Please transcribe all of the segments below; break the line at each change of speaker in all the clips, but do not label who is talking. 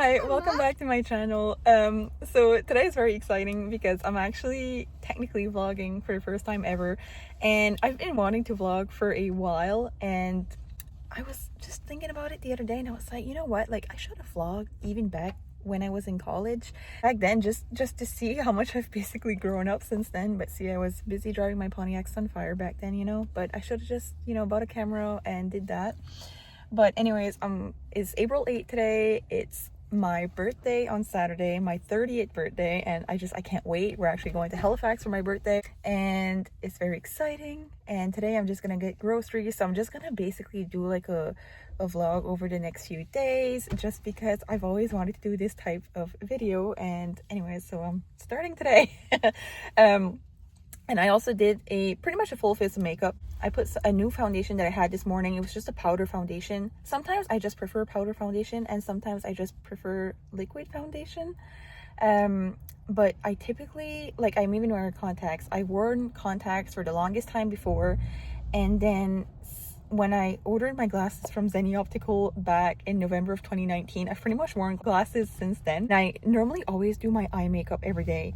Hi, welcome back to my channel. So today is very exciting because I'm actually technically vlogging for the first time ever, and I've been wanting to vlog for a while, and I was just thinking about it the other day and I was like, you know what, like I should have vlogged even back when I was in college back then, just to see how much I've basically grown up since then. But see, I was busy driving my Pontiac Sunfire back then, you know, but I should have just, you know, bought a camera and did that. But anyways, it's April 8th today. It's my birthday on Saturday, my 30th birthday, and I can't wait. We're actually going to Halifax for my birthday and it's very exciting. And today I'm just gonna get groceries, so I'm just gonna basically do like a vlog over the next few days, just because I've always wanted to do this type of video. And anyways, so I'm starting today. And I also did pretty much a full face of makeup. I put a new foundation that I had this morning. It was just a powder foundation. Sometimes I just prefer powder foundation and sometimes I just prefer liquid foundation. But I typically, like, I'm even wearing contacts. I wore contacts for the longest time before, and then when I ordered my glasses from Zenny Optical back in November of 2019, I've pretty much worn glasses since then. And I normally always do my eye makeup every day.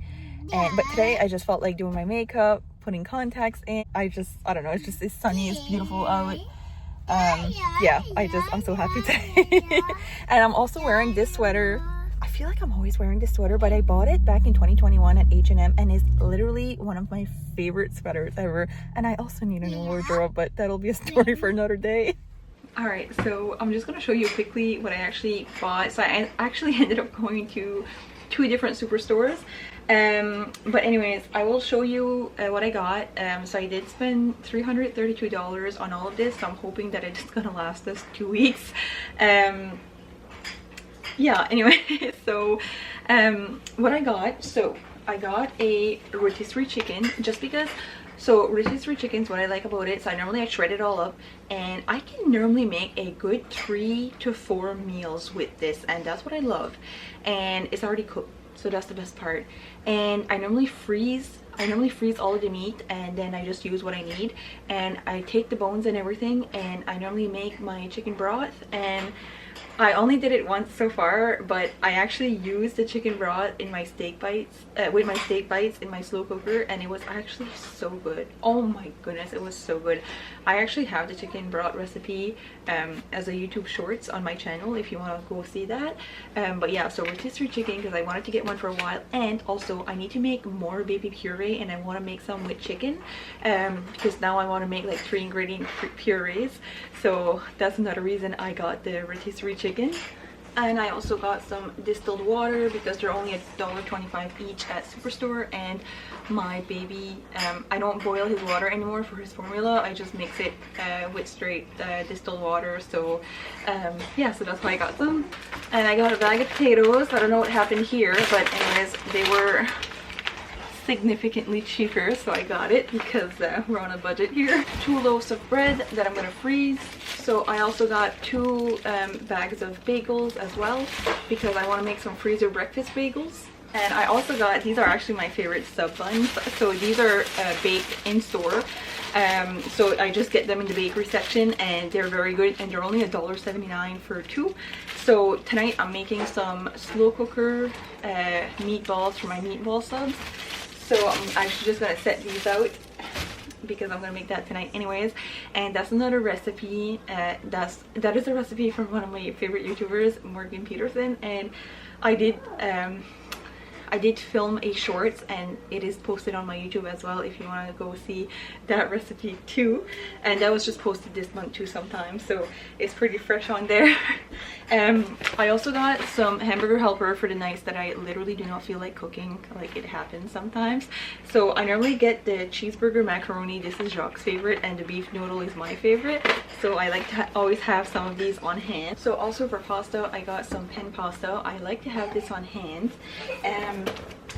But today I just felt like doing my makeup, putting contacts in. I don't know, it's sunny, it's beautiful out. Yeah, I'm so happy today. And I'm also wearing this sweater. I feel like I'm always wearing this sweater, but I bought it back in 2021 at H&M and it's literally one of my favorite sweaters ever. And I also need a new wardrobe, but that'll be a story for another day. Alright, so I'm just gonna show you quickly what I actually bought. So I actually ended up going to 2 different superstores. But anyways, I will show you what I got. So I did spend $332 on all of this, so I'm hoping that it's gonna last us 2 weeks. Yeah, anyway, so what I got, so I got a rotisserie chicken, just because. So rotisserie chicken is what I like about it. So I shred it all up, and I can normally make a good 3 to 4 meals with this, and that's what I love. And it's already cooked, so that's the best part. And I normally freeze all of the meat, and then I just use what I need, and I take the bones and everything, and I normally make my chicken broth. And I only did it once so far, but I actually used the chicken broth in my steak bites, with my steak bites in my slow cooker, and it was actually so good. Oh my goodness, it was so good. I actually have the chicken broth recipe as a YouTube shorts on my channel if you want to go see that. But yeah, so rotisserie chicken, because I wanted to get one for a while, and also I need to make more baby puree, and I want to make some with chicken, because now I want to make like 3 ingredient purees. So that's another reason I got the rotisserie chicken. And I also got some distilled water because they're only $1.25 each at Superstore. And my baby, I don't boil his water anymore for his formula. I just mix it with straight distilled water. So yeah, so that's why I got them. And I got a bag of potatoes. I don't know what happened here, but anyways, they were significantly cheaper, so I got it because we're on a budget here. 2 loaves of bread that I'm gonna freeze. So I also got 2 bags of bagels as well, because I want to make some freezer breakfast bagels. And I also got, these are actually my favorite sub buns. So these are baked in store. So I just get them in the bakery section, and they're very good, and they're only $1.79 for 2. So tonight I'm making some slow cooker meatballs for my Meatball Subs. So I'm actually just gonna set these out because I'm gonna make that tonight anyways. And that's another recipe. That is a recipe from one of my favorite YouTubers, Morgan Peterson, and I did film a shorts, and it is posted on my YouTube as well if you want to go see that recipe too. And that was just posted this month too sometime, so it's pretty fresh on there. I also got some hamburger helper for the nights that I literally do not feel like cooking. Like, it happens sometimes. So I normally get the cheeseburger macaroni. This is Jacques' favorite, and the beef noodle is my favorite. So I like to always have some of these on hand. So also for pasta, I got some pen pasta. I like to have this on hand.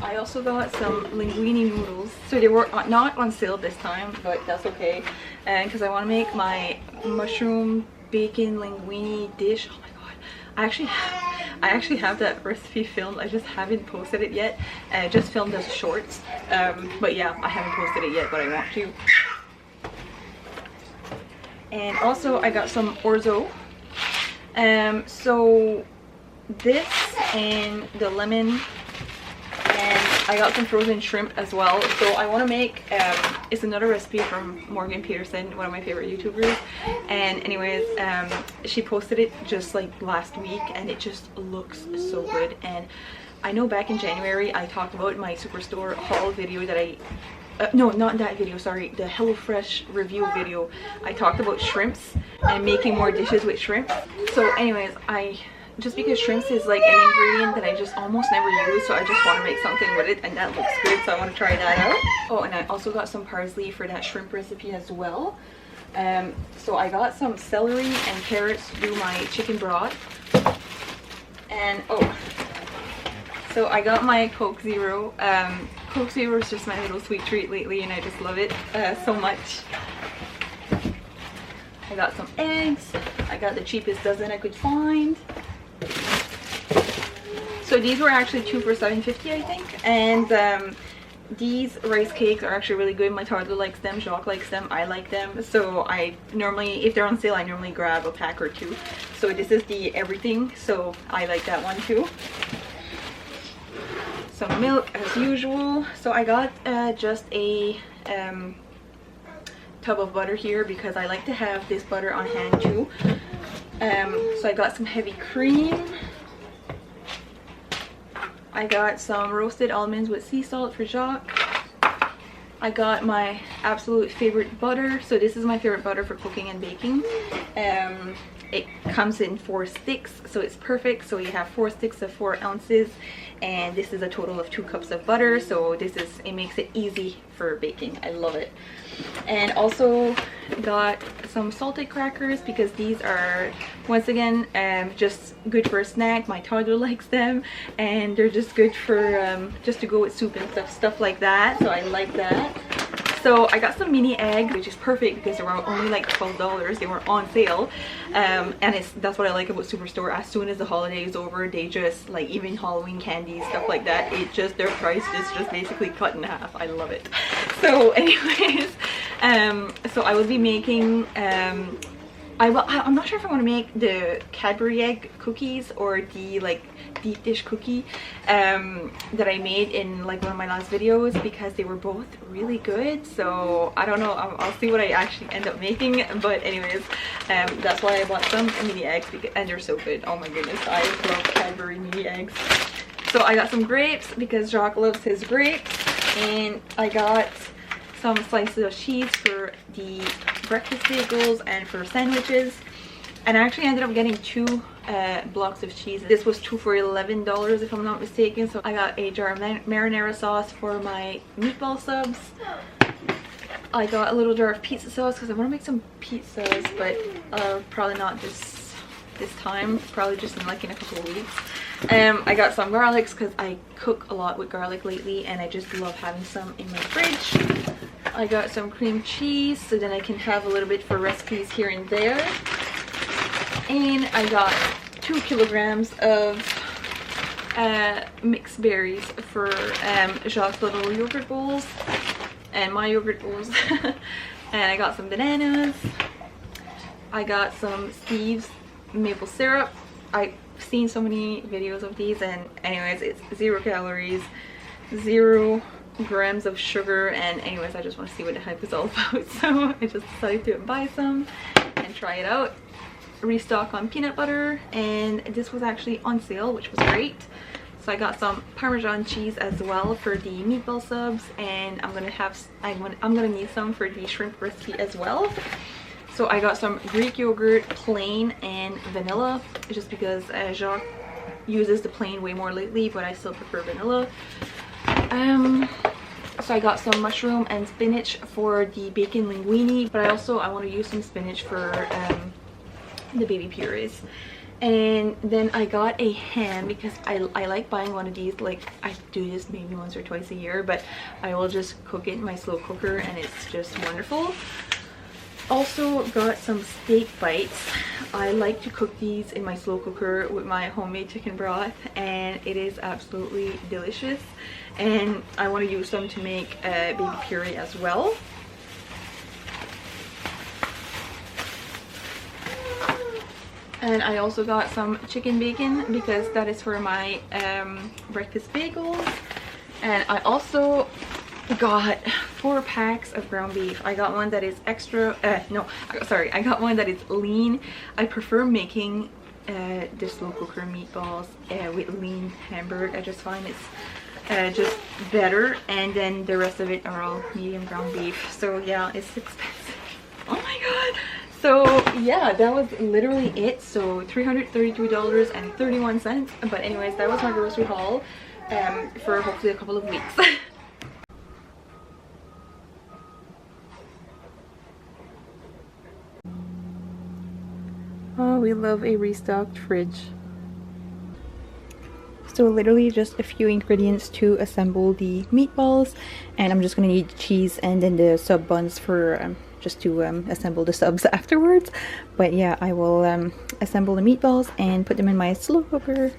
I also got some linguine noodles. So they were not on sale this time, but that's okay. And because I want to make my mushroom bacon linguine dish. Oh my god, I actually have that recipe filmed. I just haven't posted it yet. I just filmed as shorts. But yeah, I haven't posted it yet, but I want to. And also I got some orzo. So this and the lemon, and I got some frozen shrimp as well. So I want to make it's another recipe from Morgan Peterson, one of my favorite YouTubers. And anyways, she posted it just like last week, and it just looks so good. And I know back in January I talked about my Superstore haul video that I no, not that video, sorry, the HelloFresh review video. I talked about shrimps and making more dishes with shrimp. So anyways, just because shrimps is like an ingredient that I just almost never use, so I just want to make something with it, and that looks good, so I want to try that out. Oh, and I also got some parsley for that shrimp recipe as well. So I got some celery and carrots to do my chicken broth. And oh, so I got my Coke Zero. Coke Zero is just my little sweet treat lately, and I just love it so much. I got some eggs. I got the cheapest dozen I could find. So these were actually 2 for $7.50, I think. And these rice cakes are actually really good. My toddler likes them, Jacques likes them, I like them. So I normally, if they're on sale, I normally grab a pack or 2. So this is the everything, so I like that one too. Some milk as usual. So I got just a tub of butter here because I like to have this butter on hand too. So I got some heavy cream. I got some roasted almonds with sea salt for Jacques. I got my absolute favorite butter. So this is my favorite butter for cooking and baking. It comes in 4 sticks, so it's perfect. So you have 4 sticks of 4 ounces, and this is a total of 2 cups of butter. So it makes it easy for baking. I love it. And also got some salted crackers because these are, once again, just good for a snack. My toddler likes them, and they're just good for just to go with soup and stuff like that. So I like that. So I got some mini eggs, which is perfect because they were only like $12. They were on sale, and that's what I like about Superstore. As soon as the holiday is over, they just, like, even Halloween candy, stuff like that, their price is just basically cut in half. I love it. So anyways, so I will be making I'm not sure if I want to make the Cadbury egg cookies or the like deep dish cookie that I made in like one of my last videos, because they were both really good. So I don't know, I'll see what I actually end up making. But anyways, that's why I bought some mini eggs, and they're so good. Oh my goodness, I love Cadbury mini eggs. So I got some grapes because Jacques loves his grapes, and I got some slices of cheese for the breakfast bagels and for sandwiches. And I actually ended up getting 2 blocks of cheese. This was 2 for $11 if I'm not mistaken. So I got a jar of marinara sauce for my meatball subs. I got a little jar of pizza sauce because I want to make some pizzas, but probably not this time, probably just in a couple of weeks. I got some garlics because I cook a lot with garlic lately, and I just love having some in my fridge. I got some cream cheese so then I can have a little bit for recipes here and there. And I got 2 kilograms of mixed berries for Jacques' little yogurt bowls and my yogurt bowls. And I got some bananas. I got some Steve's maple syrup. I've seen so many videos of these, and anyways, it's 0 calories, 0 grams of sugar, and anyways, I just want to see what the hype is all about. So I just decided to buy some and try it out. Restock on peanut butter, and this was actually on sale, which was great. So I got some Parmesan cheese as well for the meatball subs, and I'm gonna need some for the shrimp recipe as well. So I got some Greek yogurt, plain and vanilla, just because Jacques uses the plain way more lately, but I still prefer vanilla. So I got some mushroom and spinach for the bacon linguine, but I want to use some spinach for the baby purees. And then I got a ham because I like buying one of these. Like, I do this maybe once or twice a year, but I will just cook it in my slow cooker, and it's just wonderful. Also got some steak bites. I like to cook these in my slow cooker with my homemade chicken broth, and it is absolutely delicious. And I want to use them to make baby puree as well. And I also got some chicken bacon because that is for my breakfast bagels. And I also got 4 packs of ground beef. I got one that is extra no, sorry, I got one that is lean. I prefer making this slow cooker meatballs with lean hamburger. I just find it's just better, and then the rest of it are all medium ground beef. So yeah, it's expensive. Oh my god. So yeah, that was literally it. So $332.31. But anyways, that was my grocery haul for hopefully a couple of weeks. Oh, we love a restocked fridge. So literally just a few ingredients to assemble the meatballs, and I'm just gonna need cheese and then the sub buns for just to assemble the subs afterwards. But yeah, I will assemble the meatballs and put them in my slow cooker.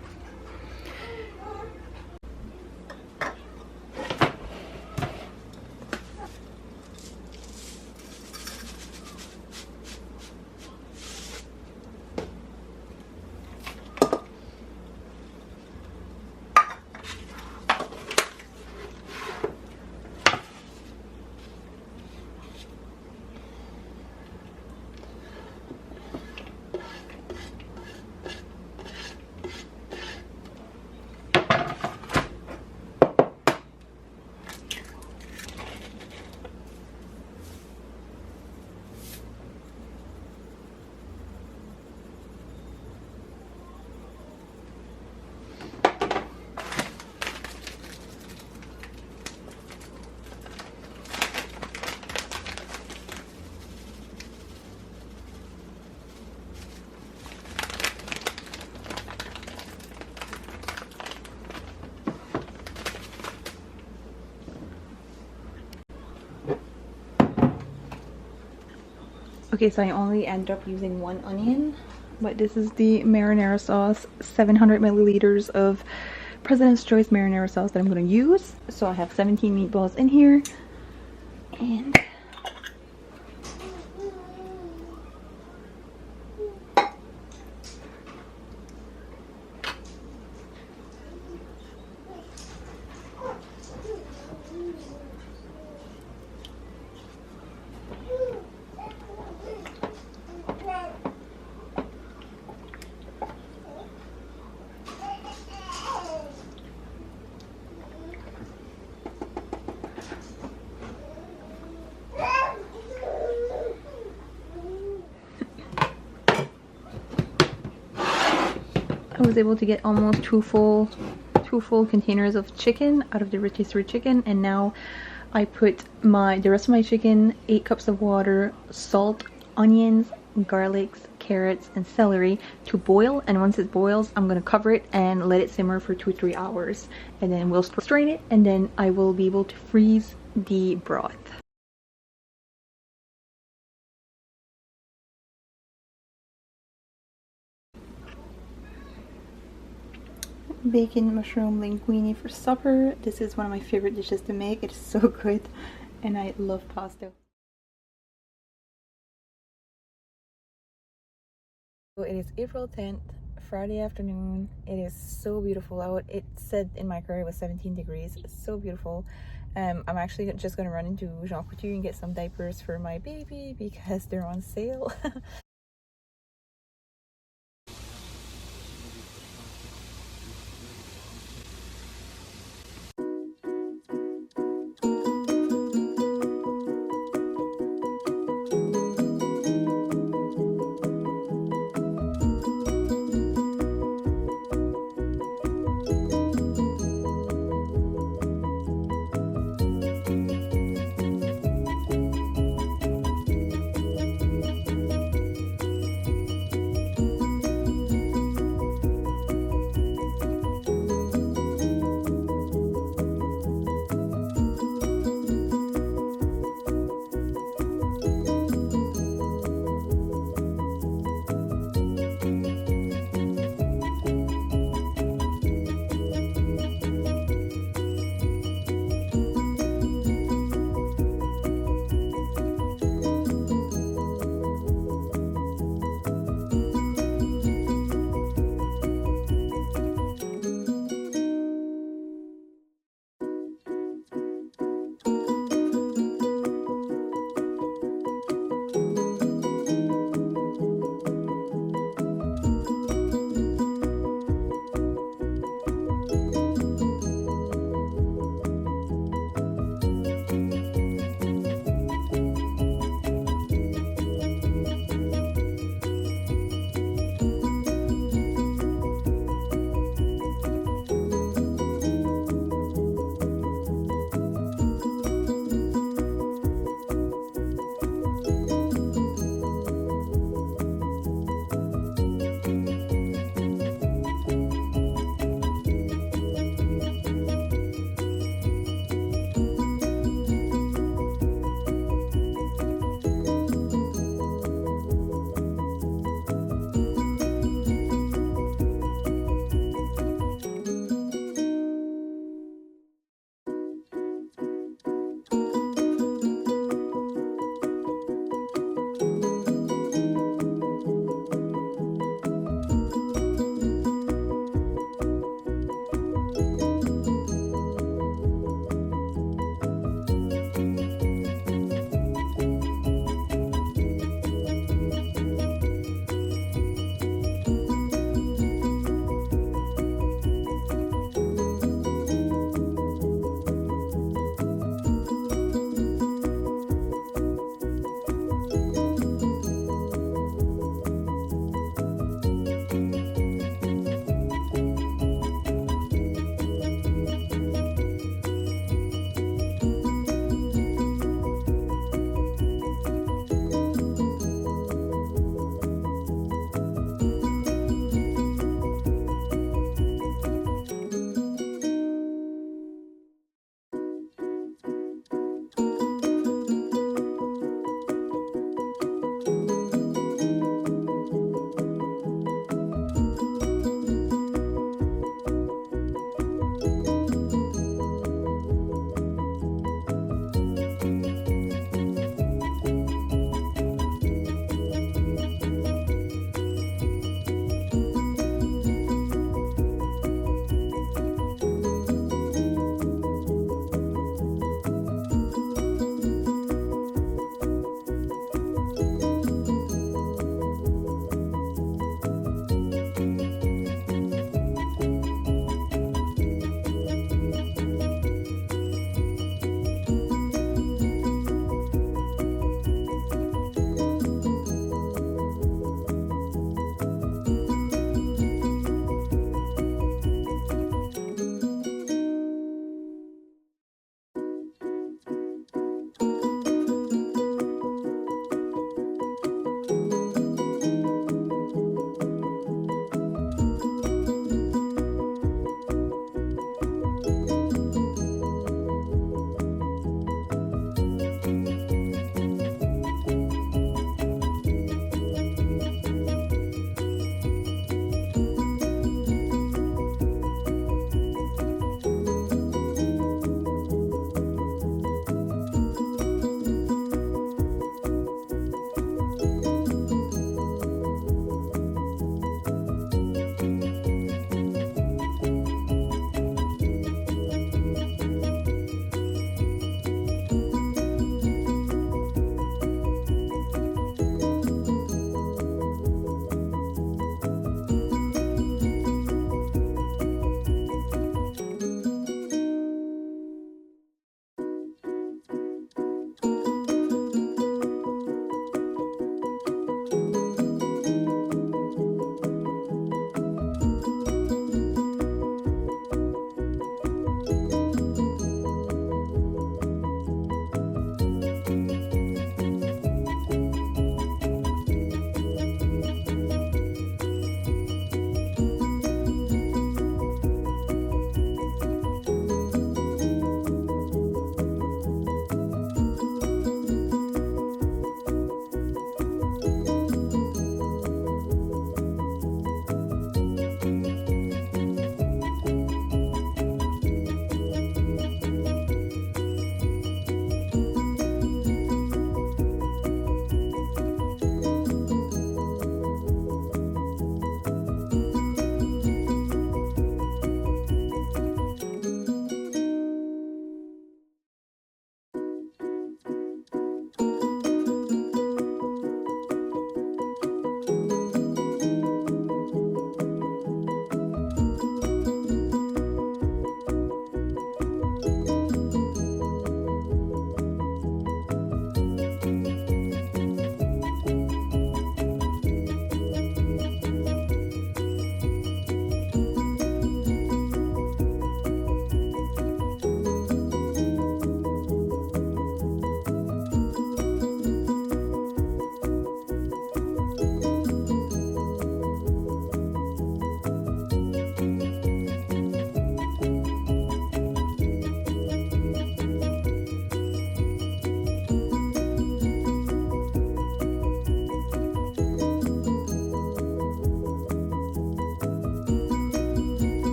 Okay, so I only end up using 1 onion, but this is the marinara sauce, 700 milliliters of President's Choice marinara sauce that I'm going to use. So I have 17 meatballs in here, and I was able to get almost two full containers of chicken out of the rotisserie chicken, and now I put the rest of my chicken, 8 cups of water, salt, onions, garlics, carrots, and celery to boil. And once it boils, I'm gonna cover it and let it simmer for 2 or 3 hours, and then we'll strain it, and then I will be able to freeze the broth. Bacon mushroom linguine for supper. This is one of my favorite dishes to make. It's so good, and I love pasta. So it is April 10th, Friday afternoon. It is so beautiful out. It said in my car it was 17 degrees. It's so beautiful. I'm actually just gonna run into Jean Coutu and get some diapers for my baby because they're on sale.